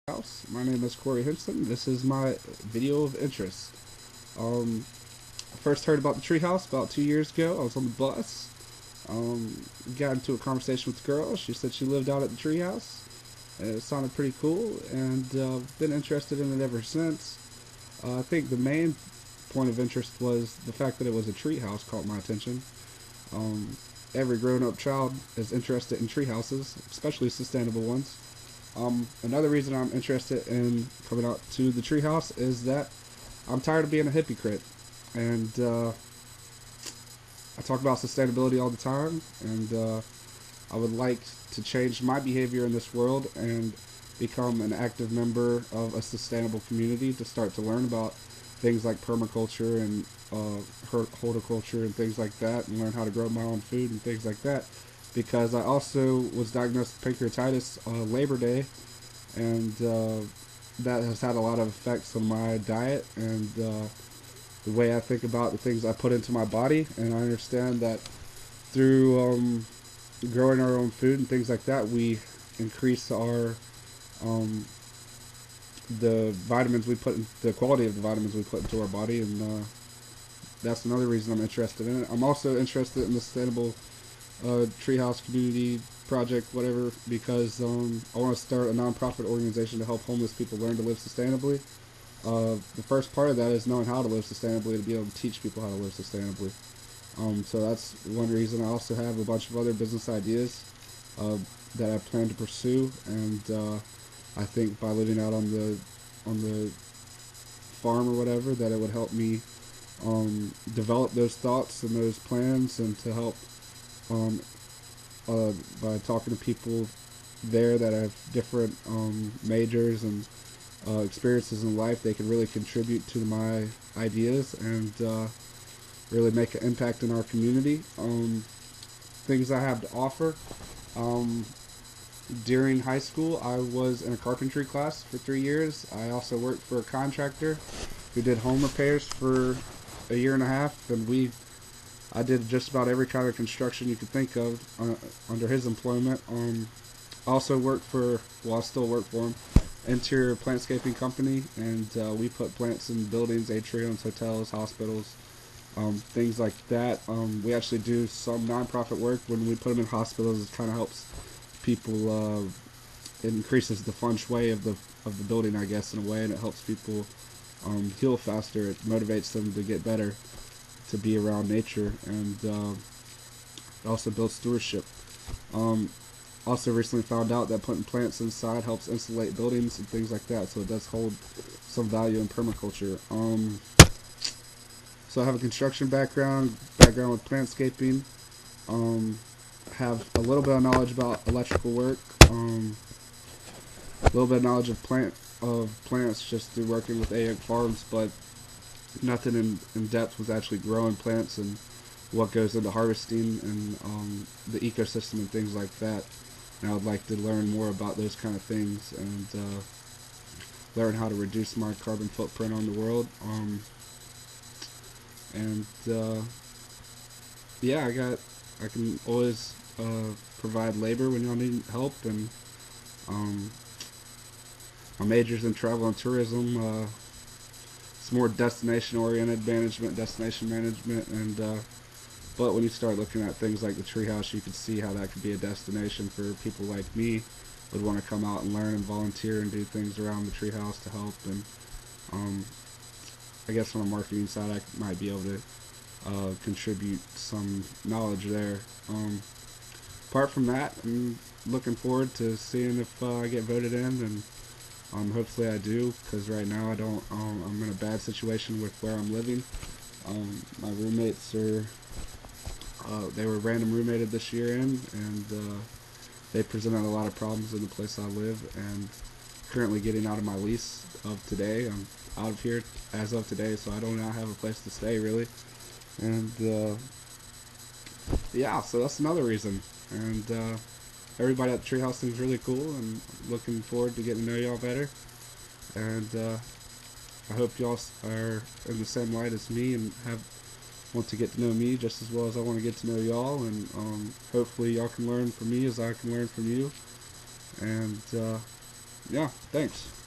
House. My name is Corey Hinson. This is my video of interest. I first heard about the treehouse about 2 years ago. I was on the bus. Got into a conversation with the girl. She said she lived out at the treehouse. And it sounded pretty cool, and been interested in it ever since. I think the main point of interest was the fact that it was a treehouse caught my attention. Um, every grown-up child is interested in tree houses, especially sustainable ones. Another reason I'm interested in coming out to the treehouse is that I'm tired of being a hypocrite, and I talk about sustainability all the time, and I would like to change my behavior in this world and become an active member of a sustainable community to start to learn about things like permaculture and horticulture and things like that, and learn how to grow my own food and things like that. Because I also was diagnosed with pancreatitis Labor Day, and that has had a lot of effects on my diet and the way I think about the things I put into my body. And I understand that through growing our own food and things like that, we increase our the vitamins we put in, the quality of the vitamins we put into our body, and that's another reason I'm interested in it. I'm also interested in the sustainable treehouse community project, whatever, because I want to start a nonprofit organization to help homeless people learn to live sustainably. The first part of that is knowing how to live sustainably, to be able to teach people how to live sustainably. So that's one reason. I also have a bunch of other business ideas that I plan to pursue, and I think by living out on the farm or whatever, that it would help me develop those thoughts and those plans, and to help um, by talking to people there that have different majors and experiences in life. They can really contribute to my ideas and really make an impact in our community. Things I have to offer. During high school, I was in a carpentry class for 3 years. I also worked for a contractor who did home repairs for a year and a half, and I did just about every kind of construction you could think of under his employment. I also worked for, well, I still work for him, interior plantscaping company, and we put plants in buildings, atriums, hotels, hospitals, things like that. We actually do some nonprofit work when we put them in hospitals. It kind of helps people. It increases the feng shui of the building, I guess, in a way, and it helps people heal faster. It motivates them to get better, to be around nature, and it also builds stewardship. Also recently found out that putting plants inside helps insulate buildings and things like that, so it does hold some value in permaculture. So I have a construction background with plantscaping. Have a little bit of knowledge about electrical work. A little bit of knowledge of plants just through working with egg farms, but nothing in depth with actually growing plants and what goes into harvesting and the ecosystem and things like that. And I would like to learn more about those kind of things, and learn how to reduce my carbon footprint on the world. And yeah, I can always provide labor when y'all need help, and my major's in travel and tourism. It's more destination oriented destination management, and but when you start looking at things like the treehouse, you can see how that could be a destination for people like me would want to come out and learn and volunteer and do things around the treehouse to help. And I guess on the marketing side, I might be able to contribute some knowledge there. Apart from that, I'm looking forward to seeing if I get voted in, and hopefully I do, because right now I don't. I'm in a bad situation with where I'm living. My roommates they were random roommated this year in, and they presented a lot of problems in the place I live, and currently getting out of my lease of today. I'm out of here as of today, so I don't now have a place to stay really. And yeah, so that's another reason. And everybody at the treehouse seems really cool, and looking forward to getting to know y'all better. And I hope y'all are in the same light as me and want to get to know me just as well as I want to get to know y'all. And hopefully y'all can learn from me as I can learn from you. And yeah, thanks.